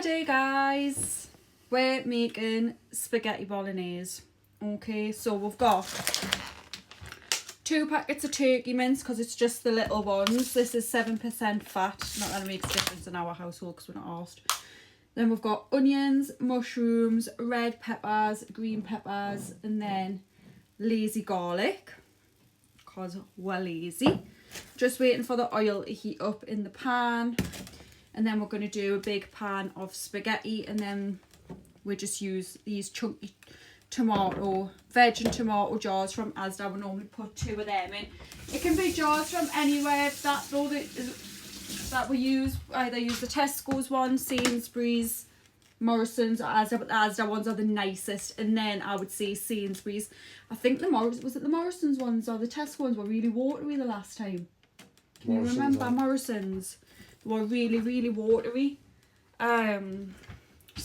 Today guys, we're making spaghetti bolognese. Okay, so we've got 2 packets of turkey mince because it's just the little ones. This is 7% fat, not that it makes a difference in our household because we're not arsed. Then we've got onions, mushrooms, red peppers, green peppers, and then lazy garlic because we're lazy. Just waiting for the oil to heat up in the pan. And then we're going to do a big pan of spaghetti, and then we just use these chunky veg and tomato jars from Asda. We normally put 2 of them in. It can be jars from anywhere that we use. Either use the Tesco's one, Sainsbury's, Morrison's or Asda, but the Asda ones are the nicest. And then I would say Sainsbury's. I think the Morrison's ones or the Tesco ones were really watery the last time. Can you remember Morrison's? Were really, really watery. So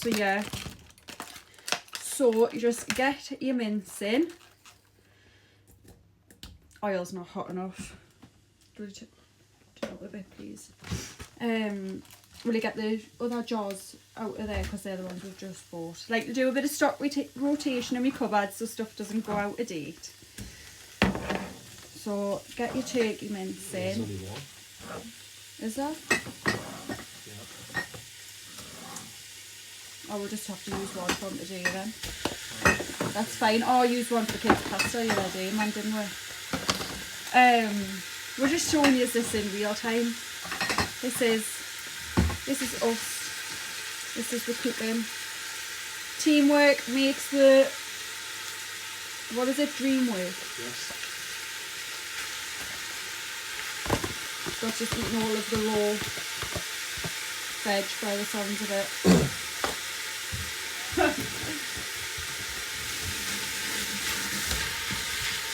yeah. So you just get your mince in. Oil's not hot enough. Turn it up a bit, please. Will you get the other jars out of there because they're the ones we've just bought. Like to do a bit of stock rotation in my cupboard so stuff doesn't go out of date. So get your turkey mince in. There's only one. Is there? Yeah. Oh, we'll just have to use one from today then. That's fine. Oh, I used one for the kids' pasta the other day, man, didn't we? We're just showing you this in real time. This is us. This is the cooking. Teamwork makes the, what is it, dream work? Yes. Got just eating all of the raw veg by the sounds of it.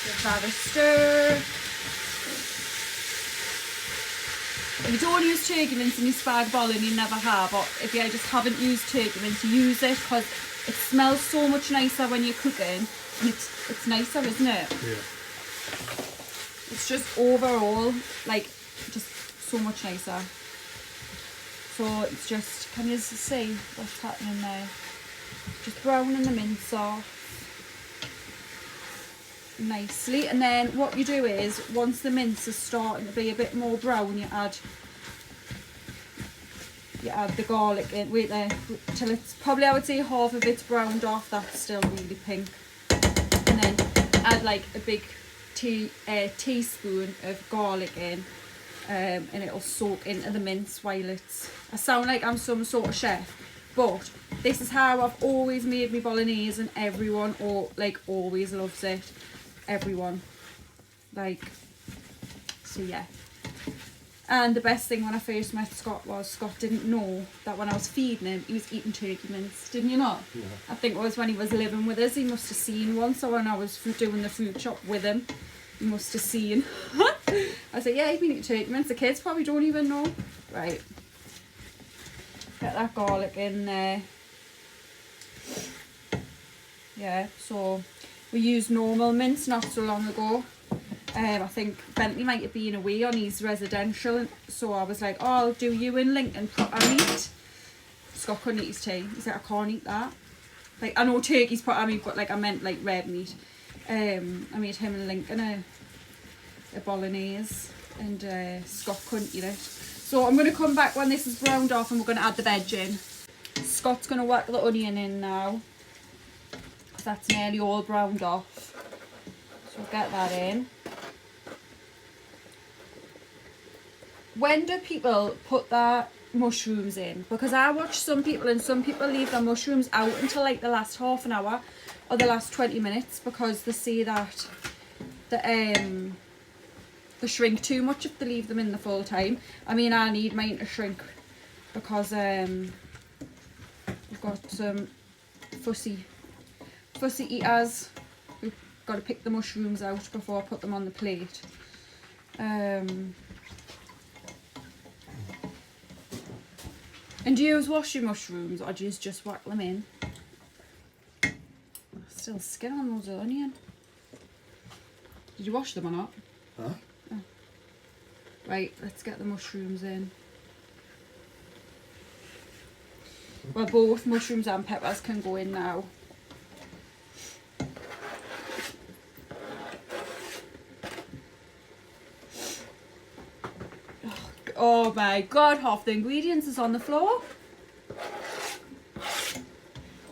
Give that a stir. You don't use turkey mince in your spag bol, and you never have, or if you just haven't used turkey mince, use it because it smells so much nicer when you're cooking, and it's nicer, isn't it? Yeah. It's just overall like just so much nicer. So it's just, can you see what's happening there? Just browning the mince off nicely, and then what you do is once the mince is starting to be a bit more brown, you add the garlic in. Wait there till it's probably, I would say, half of it's browned off. That's still really pink. And then add like a big teaspoon of garlic in, and it'll soak into the mince while it's, I sound like I'm some sort of chef, but this is how I've always made my bolognese, and everyone always loves it. Everyone, so yeah. And the best thing when I first met Scott was Scott didn't know that when I was feeding him he was eating turkey mince, didn't you not? Yeah. I think it was when he was living with us. He must have seen once, or when I was doing the fruit shop with him, he must have seen. I said, yeah, he's been eating turkey mince. The kids probably don't even know. Right, get that garlic in there. Yeah, so we used normal mince not so long ago. I think Bentley might have been away on his residential, so I was like, oh, I'll do you in Lincoln proper meat. Scott couldn't eat his tea. He said, I can't eat that. Like, I know turkey's proper meat, but like I meant like red meat. I made him and Lincoln a bolognese, and Scott couldn't eat it. So I'm going to come back when this is browned off, and we're going to add the veg in. Scott's going to whack the onion in now. That's nearly all browned off, so we'll get that in. When do people put their mushrooms in? Because I watch some people, and some people leave their mushrooms out until like the last half an hour or the last 20 minutes because they say that they shrink too much if they leave them in the full time. I mean, I need mine to shrink because I've got some fussy eaters. We've got to pick the mushrooms out before I put them on the plate. And do you wash your mushrooms, or do you just whack them in? Still skin on those onion. Did you wash them or not? Huh? Oh. Right, let's get the mushrooms in. Well, both mushrooms and peppers can go in now. Oh my god, half the ingredients is on the floor.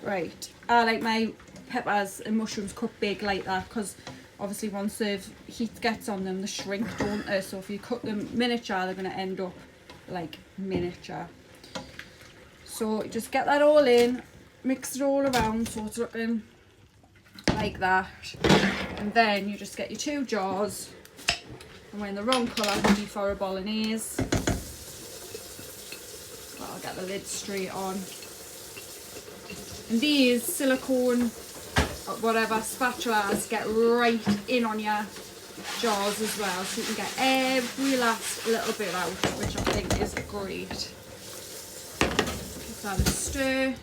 Right, I like my peppers and mushrooms cut big like that because obviously once the heat gets on them, they shrink, don't they? So if you cut them miniature, they're going to end up like miniature. So you just get that all in, mix it all around so it's looking like that. And then you just get your 2 jars. And we're in the wrong colour ready for a bolognese. But I'll get the lid straight on. And these silicone, or whatever, spatulas get right in on your jars as well. So you can get every last little bit out, which I think is great. Give that a stir.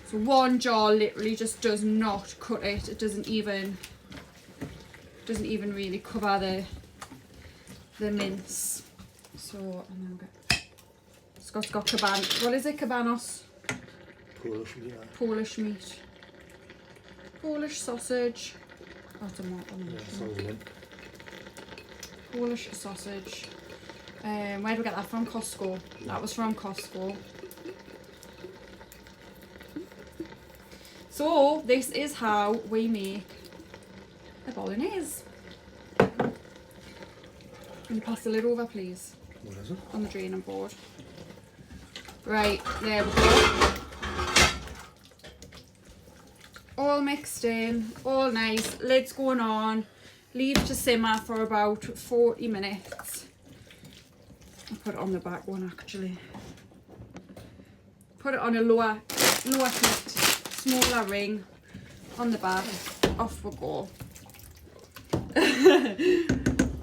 So 1 jar literally just does not cut it. It doesn't even really cover the mince. So and then it's got caban. What is it? Cabanos. Polish meat. Polish meat. Polish sausage. That's a more. Yeah, sounds good. Polish sausage. Where did we get that from? Costco. That was from Costco. So this is how we make a bolognese. Can you pass the lid over, please? What is it? On the draining board. Right, there we go. All mixed in, all nice. Lid's going on. Leave to simmer for about 40 minutes. I'll put it on the back one actually. Put it on a lower heat, smaller ring on the back. Off we go.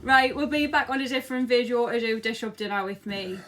Right, we'll be back on a different video to do dish up dinner with me.